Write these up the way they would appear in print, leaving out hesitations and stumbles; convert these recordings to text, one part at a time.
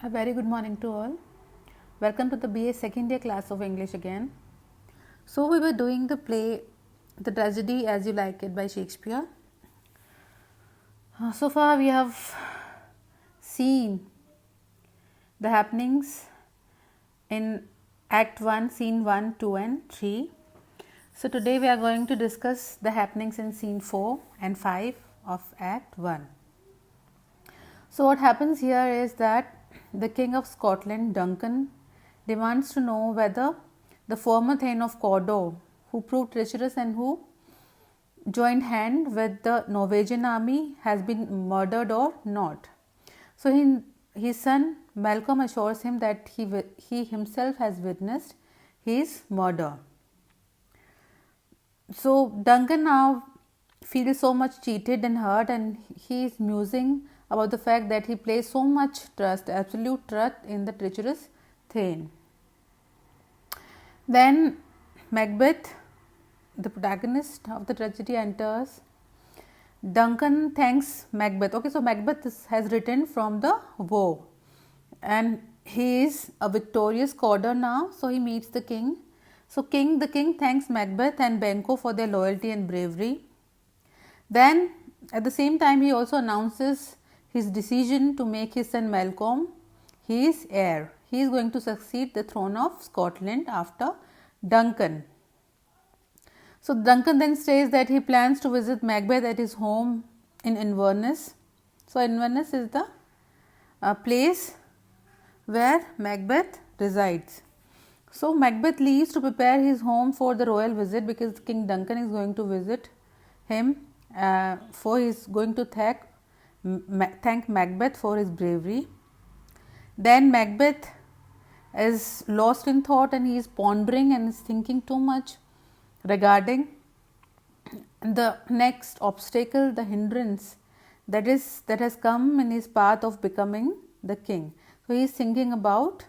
A very good morning to all. Welcome to the BA second year class of English again. So we were doing the play The Tragedy As You Like It by Shakespeare. So far we have seen the happenings in Act 1, Scene 1, 2 and 3. So today we are going to discuss the happenings in Scene 4 and 5 of Act 1. So what happens here is that the King of Scotland, Duncan, demands to know whether the former Thane of Cawdor, who proved treacherous and who joined hand with the Norwegian army, has been murdered or not. So his son Malcolm assures him that he himself has witnessed his murder. So Duncan now feels so much cheated and hurt, and he is musing about the fact that he placed so much trust, absolute trust, in the treacherous Thane. Then Macbeth, the protagonist of the tragedy, enters. Duncan thanks Macbeth. Okay, so Macbeth has returned from the war and he is a victorious Cawdor now. So he meets the king. So the king thanks Macbeth and Banquo for their loyalty and bravery. Then at the same time he also announces his decision to make his son Malcolm his heir. He is going to succeed the throne of Scotland after Duncan. So Duncan then says that he plans to visit Macbeth at his home in Inverness. So Inverness is the place where Macbeth resides. So Macbeth leaves to prepare his home for the royal visit, because King Duncan is going to visit him, for he is going to thank Macbeth for his bravery. Then Macbeth is lost in thought and he is pondering and is thinking too much regarding the next obstacle, the hindrance that has come in his path of becoming the king. So he is thinking about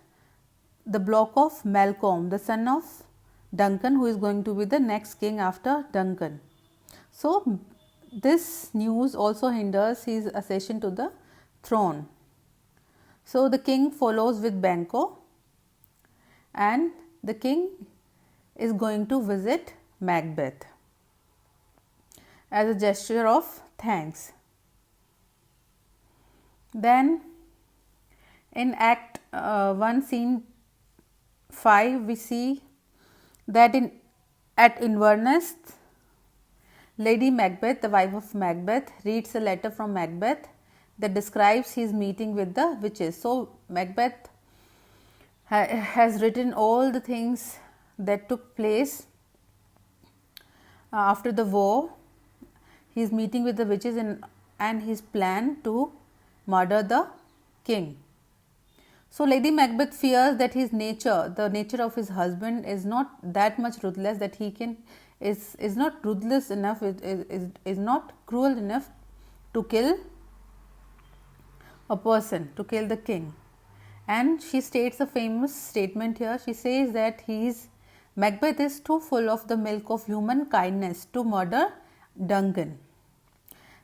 the block of Malcolm, the son of Duncan, who is going to be the next king after Duncan. So this news also hinders his accession to the throne. So the king follows with Banquo and the king is going to visit Macbeth as a gesture of thanks. Then in Act 1, Scene 5, we see that at Inverness, Lady Macbeth, the wife of Macbeth, reads a letter from Macbeth that describes his meeting with the witches. So Macbeth has written all the things that took place after the war, his meeting with the witches and his plan to murder the king. So Lady Macbeth fears that the nature of his husband is not that much ruthless, that is not ruthless enough, is not cruel enough to kill a person, to kill the king. And she states a famous statement here. She says that Macbeth is too full of the milk of human kindness to murder Duncan.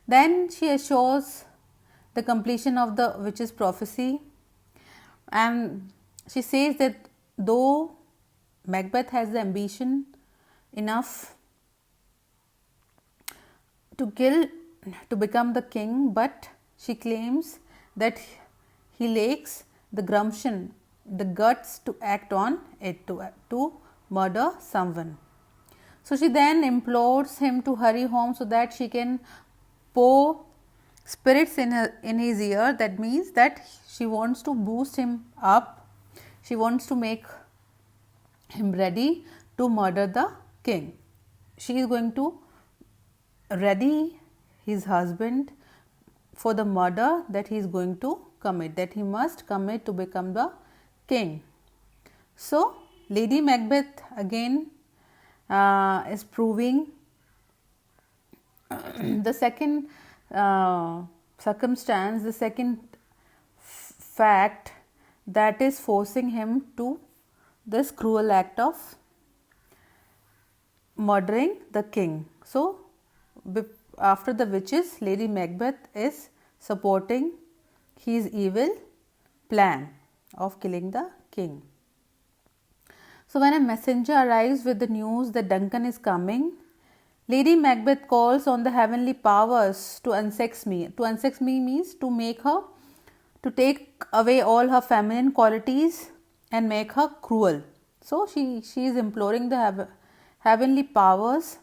Then she assures the completion of the witch's prophecy, and she says that though Macbeth has the ambition enough to become the king, but she claims that he lacks the gumption, the guts to act on it, to murder someone. So she then implores him to hurry home so that she can pour spirits in his ear. That means that she wants to boost him up, she wants to make him ready to murder the king. She is going to ready his husband for the murder that he is going to commit, that he must commit to become the king. So Lady Macbeth again is proving the second circumstance, the second fact that is forcing him to this cruel act of murdering the king. So after the witches, Lady Macbeth is supporting his evil plan. of killing the king. So when a messenger arrives with the news that Duncan is coming, Lady Macbeth calls on the heavenly powers to unsex me. To unsex me means to make her, to take away all her feminine qualities and make her cruel. So she is imploring the heavenly powers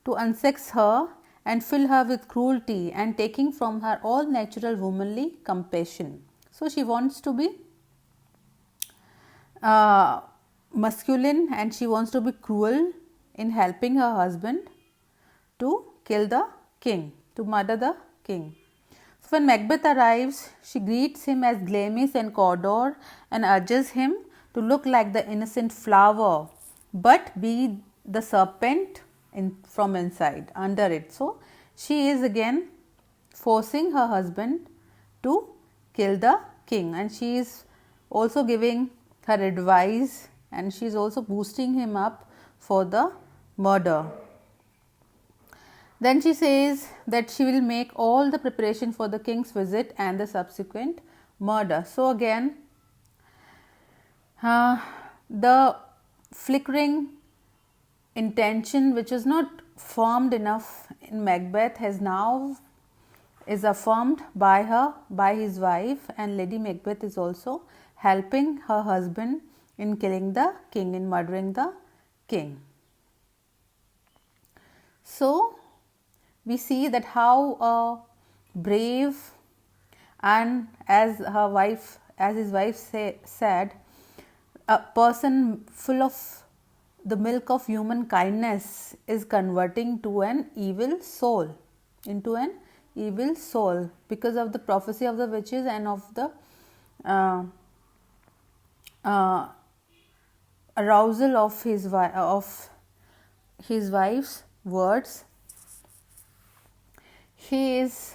to unsex her and fill her with cruelty and taking from her all natural womanly compassion. So she wants to be masculine and she wants to be cruel in helping her husband to kill the king, to murder the king. So when Macbeth arrives, she greets him as Glamis and Cawdor and urges him to look like the innocent flower but be the serpent from inside, under it. So she is again forcing her husband to kill the king, and she is also giving her advice and she is also boosting him up for the murder. Then she says that she will make all the preparation for the king's visit and the subsequent murder. So again, the flickering intention which is not formed enough in Macbeth is affirmed by his wife, and Lady Macbeth is also helping her husband in killing the king, in murdering the king. So we see that how a brave, and as his wife said, a person full of the milk of human kindness is converting to an evil soul, into an evil soul, because of the prophecy of the witches and of the arousal of his wife's words. He is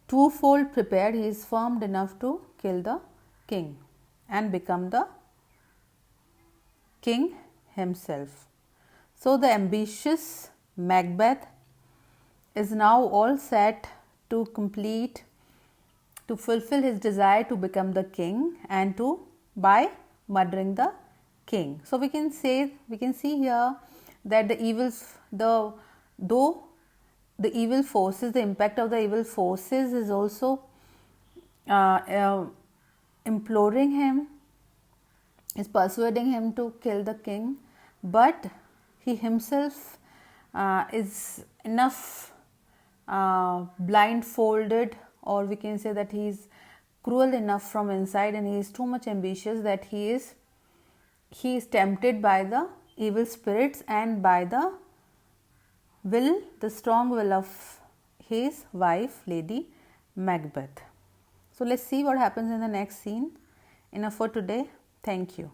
twofold prepared. He is firm enough to kill the king and become the king himself. So the ambitious Macbeth is now all set to fulfill his desire to become the king and by murdering the king. So we can see here that the impact of the evil forces is also imploring him, is persuading him to kill the king, but he himself is enough blindfolded, or we can say that he is cruel enough from inside, and he is too much ambitious that he is tempted by the evil spirits and by the strong will of his wife, Lady Macbeth. So let's see what happens in the next scene. Enough for today. Thank you.